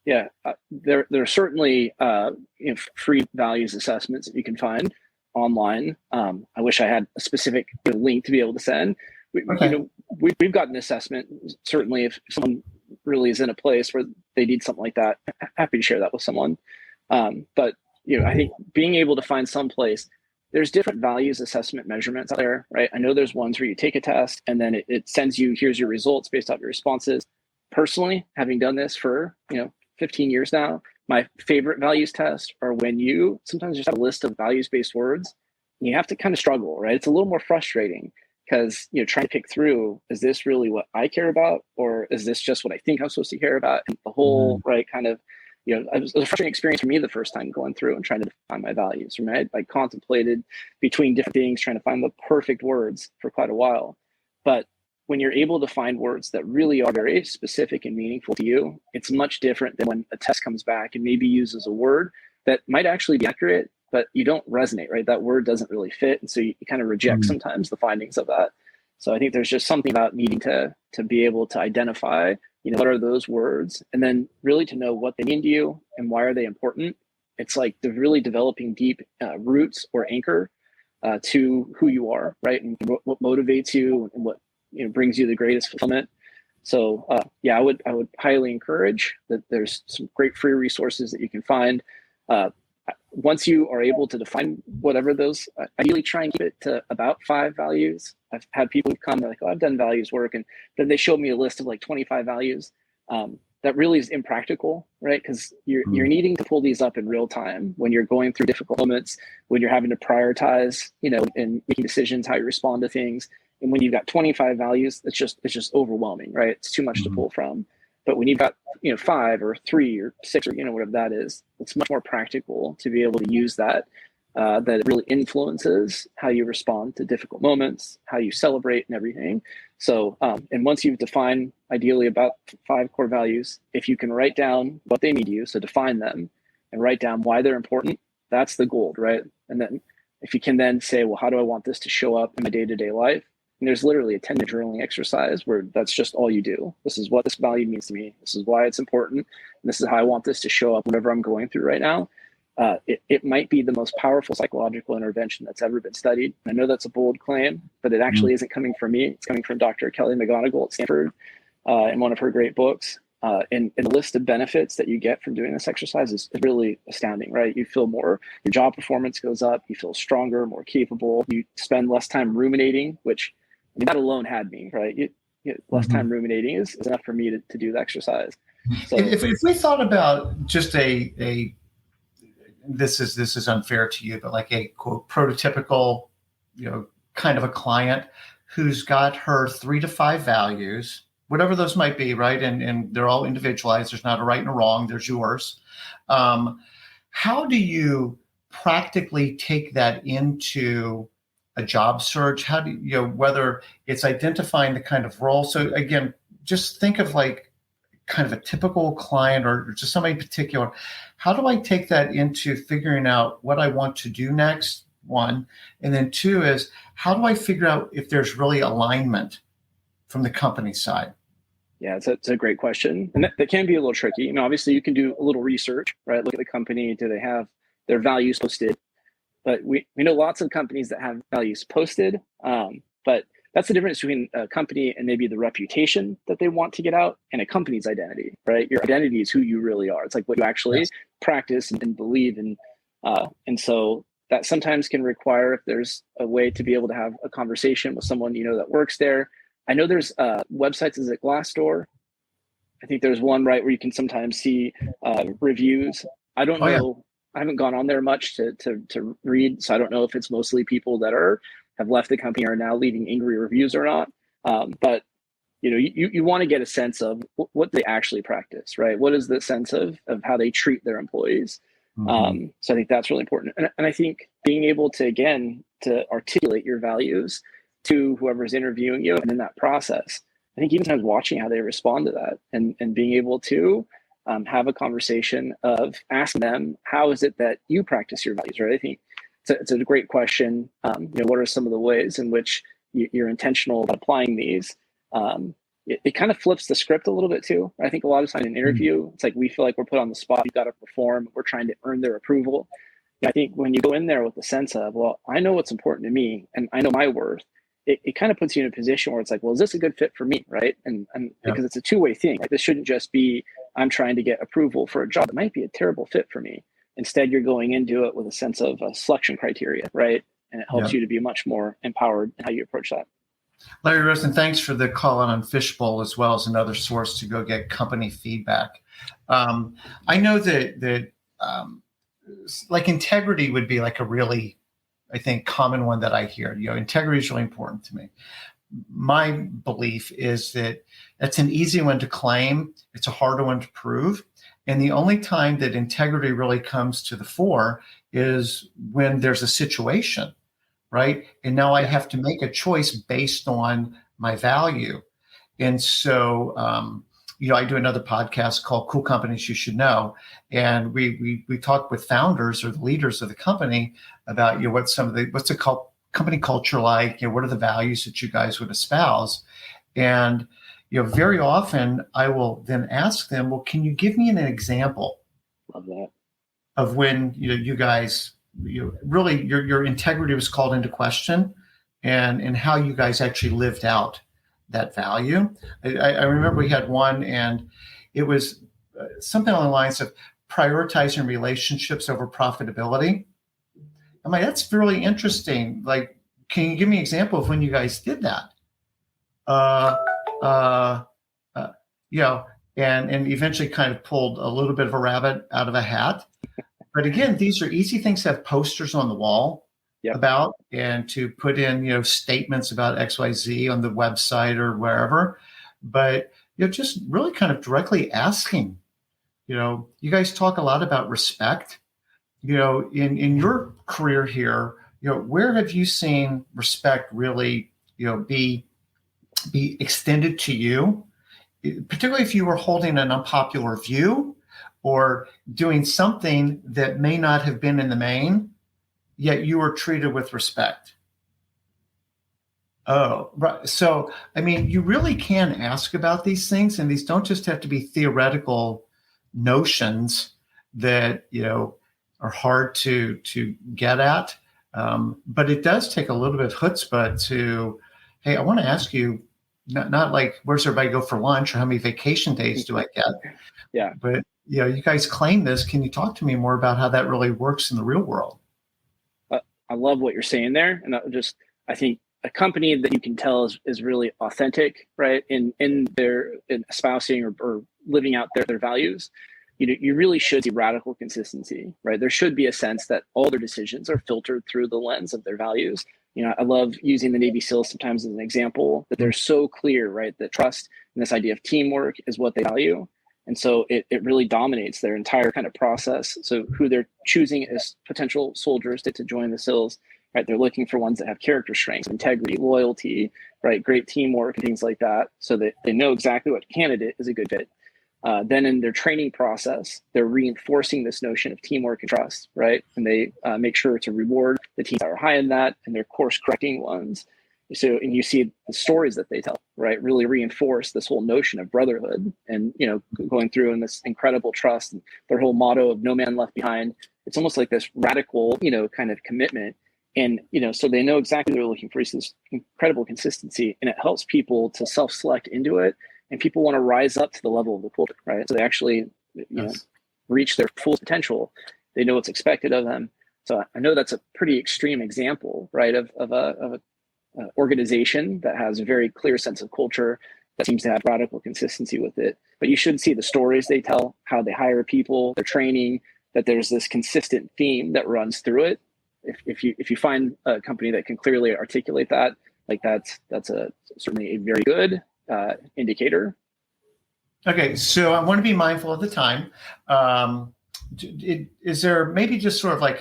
Yeah, there are certainly free values assessments that you can find online. I wish I had a specific link to be able to send. We've got an assessment. Certainly, if someone really is in a place where they need something like that, happy to share that with someone. But I think being able to find some place, there's different values assessment measurements out there, right? I know there's ones where you take a test and then it sends you, here's your results based off your responses. Personally, having done this for 15 years now, my favorite values tests are when you sometimes just have a list of values-based words and you have to kind of struggle, right? It's a little more frustrating because trying to pick through, is this really what I care about, or is this just what I think I'm supposed to care about? And the whole right kind of, it was a frustrating experience for me the first time going through and trying to define my values. Right? I contemplated between different things, trying to find the perfect words for quite a while. But when you're able to find words that really are very specific and meaningful to you, it's much different than when a test comes back and maybe uses a word that might actually be accurate, but you don't resonate, right? That word doesn't really fit. And so you kind of reject sometimes the findings of that. So I think there's just something about needing to be able to identify, what are those words, and then really to know what they mean to you and why are they important. It's like the really developing deep roots or anchor to who you are, right? And what motivates you and what brings you the greatest fulfillment. So I would highly encourage that there's some great free resources that you can find. Once you are able to define whatever those, ideally try and keep it to about 5 values. I've had people who come, they're like, oh, I've done values work. And then they show me a list of like 25 values. That really is impractical, right? Because you're needing to pull these up in real time when you're going through difficult moments, when you're having to prioritize, and making decisions, how you respond to things. And when you've got 25 values, it's just overwhelming, right? It's too much to pull from. But when you've got 5 or 3 or 6 or whatever that is, it's much more practical to be able to use that. That really influences how you respond to difficult moments, how you celebrate, and everything. So, and once you've defined ideally about 5 core values, if you can write down what they mean to you, so define them, and write down why they're important, that's the gold, right? And then if you can then say, well, how do I want this to show up in my day-to-day life? And there's literally a 10-minute journaling exercise where that's just all you do. This is what this value means to me. This is why it's important. And this is how I want this to show up whatever I'm going through right now. It might be the most powerful psychological intervention that's ever been studied. I know that's a bold claim, but it actually isn't coming from me. It's coming from Dr. Kelly McGonigal at Stanford in one of her great books. and the list of benefits that you get from doing this exercise is really astounding, right? You feel more, your job performance goes up, you feel stronger, more capable, you spend less time ruminating, which I mean, that alone had me, right? Less time ruminating is enough for me to do the exercise. So if we thought about just a this is unfair to you, but like a quote prototypical, kind of a client who's got her 3 to 5 values, whatever those might be, right? And they're all individualized. There's not a right and a wrong. There's yours. How do you practically take that into a job search? How do you, whether it's identifying the kind of role? So again, just think of like kind of a typical client or just somebody in particular. How do I take that into figuring out what I want to do next? One. And then two is, how do I figure out if there's really alignment from the company side? Yeah, it's a great question. And that can be a little tricky. Obviously you can do a little research, right? Look at the company. Do they have their values posted? But we know lots of companies that have values posted. But that's the difference between a company and maybe the reputation that they want to get out and a company's identity, right? Your identity is who you really are. It's like what you actually practice and believe in. And so that sometimes can require, if there's a way to be able to have a conversation with someone that works there. I know there's websites, is it Glassdoor? I think there's one, right, where you can sometimes see reviews. I don't know. Yeah. I haven't gone on there much to read, so I don't know if it's mostly people that have left the company or are now leaving angry reviews or not. But you want to get a sense of what they actually practice, right? What is the sense of how they treat their employees? Mm-hmm. So I think that's really important. And I think being able to, again, to articulate your values to whoever's interviewing you, and in that process, I think even sometimes watching how they respond to that and being able to have a conversation of asking them, how is it that you practice your values, right? I think it's a great question. What are some of the ways in which you're intentional about applying these? It kind of flips the script a little bit too. I think a lot of times in an interview, it's like we feel like we're put on the spot. We've got to perform. We're trying to earn their approval. I think when you go in there with the sense of, well, I know what's important to me and I know my worth, it kind of puts you in a position where it's like, well, is this a good fit for me, right? And because it's a two-way thing. Like, this shouldn't just be, I'm trying to get approval for a job that might be a terrible fit for me. Instead, you're going into it with a sense of a selection criteria, right? And it helps you to be much more empowered in how you approach that. Larry Rosen, thanks for the call out on Fishbowl as well as another source to go get company feedback. I know that like integrity would be like a really, I think, common one that I hear. Integrity is really important to me. My belief is that it's an easy one to claim. It's a harder one to prove. And the only time that integrity really comes to the fore is when there's a situation, right? And now I have to make a choice based on my value. And so, I do another podcast called Cool Companies You Should Know. And we talk with founders or the leaders of the company about, what's the company culture like? What are the values that you guys would espouse? And, very often I will then ask them, well, can you give me an example Love that. of when, you guys, really your integrity was called into question and how you guys actually lived out that value. I remember we had one, and it was something along the lines of prioritizing relationships over profitability. I'm like, that's really interesting. Like, can you give me an example of when you guys did that? And eventually kind of pulled a little bit of a rabbit out of a hat. But again, these are easy things to have posters on the wall about, and to put in, statements about XYZ on the website or wherever. But, just really kind of directly asking, you guys talk a lot about respect. In your career here, where have you seen respect really, be extended to you, particularly if you were holding an unpopular view or doing something that may not have been in the main, yet you were treated with respect? Oh, right. So, you really can ask about these things, and these don't just have to be theoretical notions that, are hard to get at. But it does take a little bit of chutzpah to, hey, I want to ask you, not like where's everybody go for lunch or how many vacation days do I get? Yeah. But you guys claim this. Can you talk to me more about how that really works in the real world? I love what you're saying there. And I think a company that you can tell is really authentic, right? In espousing or living out their values, you really should see radical consistency, right? There should be a sense that all their decisions are filtered through the lens of their values. I love using the Navy SEALs sometimes as an example, that they're so clear, right? That trust and this idea of teamwork is what they value. And so it really dominates their entire kind of process. So who they're choosing as potential soldiers to join the SEALs, right? They're looking for ones that have character strengths, integrity, loyalty, right? Great teamwork and things like that. So that they know exactly what candidate is a good fit. Then in their training process, they're reinforcing this notion of teamwork and trust, right? And they make sure to reward the teams that are high in that and they're course correcting ones. So, and you see the stories that they tell, right, really reinforce this whole notion of brotherhood and, going through in this incredible trust and their whole motto of no man left behind. It's almost like this radical, kind of commitment. And, so they know exactly what they're looking for, this incredible consistency, and it helps people to self-select into it. And people want to rise up to the level of the culture, right? So they actually, reach their full potential. They know what's expected of them. So I know that's a pretty extreme example, right, of a organization that has a very clear sense of culture that seems to have radical consistency with it. But you should see the stories they tell, how they hire people, their training, that there's this consistent theme that runs through it. If you find a company that can clearly articulate that, like that's certainly a very good indicator. Okay, so I want to be mindful of the time. Is there maybe just sort of like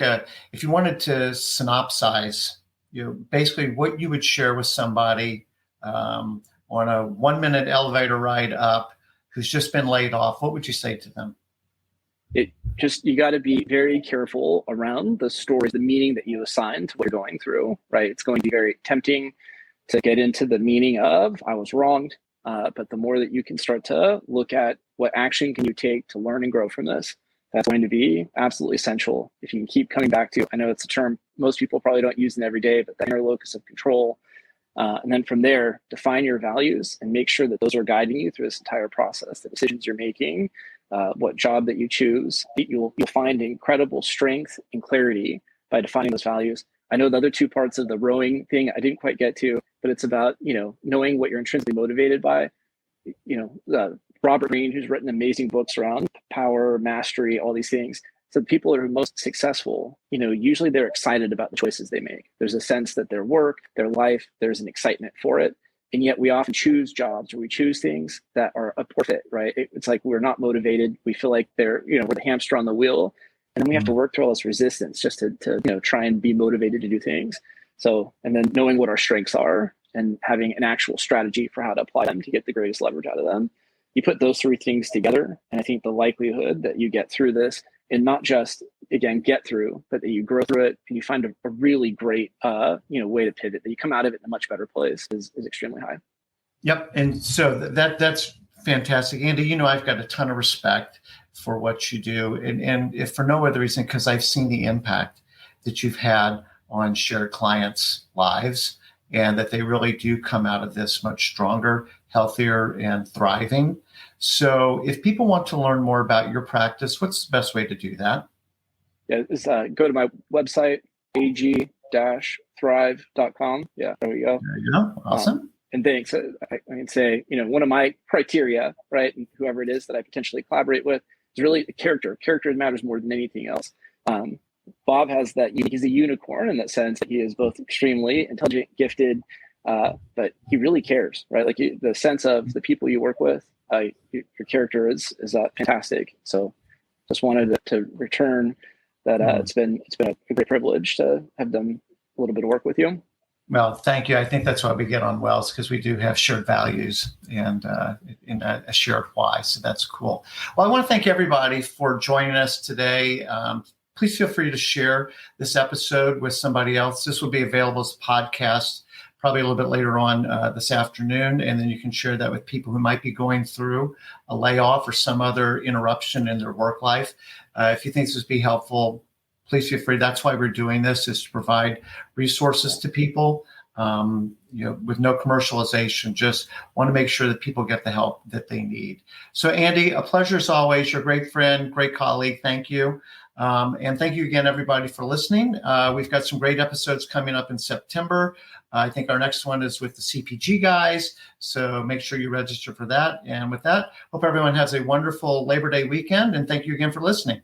if you wanted to synopsize, basically what you would share with somebody on a 1-minute elevator ride up who's just been laid off, what would you say to them? You got to be very careful around the stories, the meaning that you assign to what you're going through, right? It's going to be very tempting to get into the meaning of I was wronged. But the more that you can start to look at what action can you take to learn and grow from this, that's going to be absolutely essential. If you can keep coming back to, I know it's a term most people probably don't use in every day, but the inner locus of control. And then from there, define your values and make sure that those are guiding you through this entire process, the decisions you're making, what job that you choose. You'll find incredible strength and clarity by defining those values. I know the other two parts of the rowing thing I didn't quite get to, but it's about, knowing what you're intrinsically motivated by. Robert Greene, who's written amazing books around power, mastery, all these things. So the people that are most successful, usually they're excited about the choices they make. There's a sense that their work, their life, there's an excitement for it. And yet we often choose jobs or we choose things that are a poor fit, right? It's like we're not motivated. We feel like we're the hamster on the wheel. And then we have to work through all this resistance just to try and be motivated to do things. So, and then knowing what our strengths are and having an actual strategy for how to apply them to get the greatest leverage out of them. You put those three things together, and I think the likelihood that you get through this and not just, again, get through, but that you grow through it and you find a really great, way to pivot, that you come out of it in a much better place is extremely high. Yep. And so that's fantastic. Andy, I've got a ton of respect for what you do. And if for no other reason, because I've seen the impact that you've had on shared clients' lives and that they really do come out of this much stronger, healthier, and thriving. So if people want to learn more about your practice, what's the best way to do that? Yeah, go to my website, ag-thrive.com. Yeah, there we go. There you go. Awesome. And thanks. I can say, one of my criteria, right, and whoever it is that I potentially collaborate with, is really character. Character matters more than anything else. Bob has that. He's a unicorn in that sense that he is both extremely intelligent, gifted, but he really cares, right? Like the sense of the people you work with, your character is fantastic. So just wanted to return that. It's been a great privilege to have done a little bit of work with you. Well, thank you. I think that's why we get on Wells, because we do have shared values and a shared why. So that's cool. Well, I want to thank everybody for joining us today. Please feel free to share this episode with somebody else. This will be available as a podcast probably a little bit later on this afternoon. And then you can share that with people who might be going through a layoff or some other interruption in their work life. If you think this would be helpful, please feel free. That's why we're doing this, is to provide resources to people. with no commercialization. Just want to make sure that people get the help that they need. So Andy, a pleasure as always. You're a great friend, great colleague. Thank you. And thank you again, everybody, for listening. We've got some great episodes coming up in September. I think our next one is with the CPG guys. So make sure you register for that. And with that, hope everyone has a wonderful Labor Day weekend. And thank you again for listening.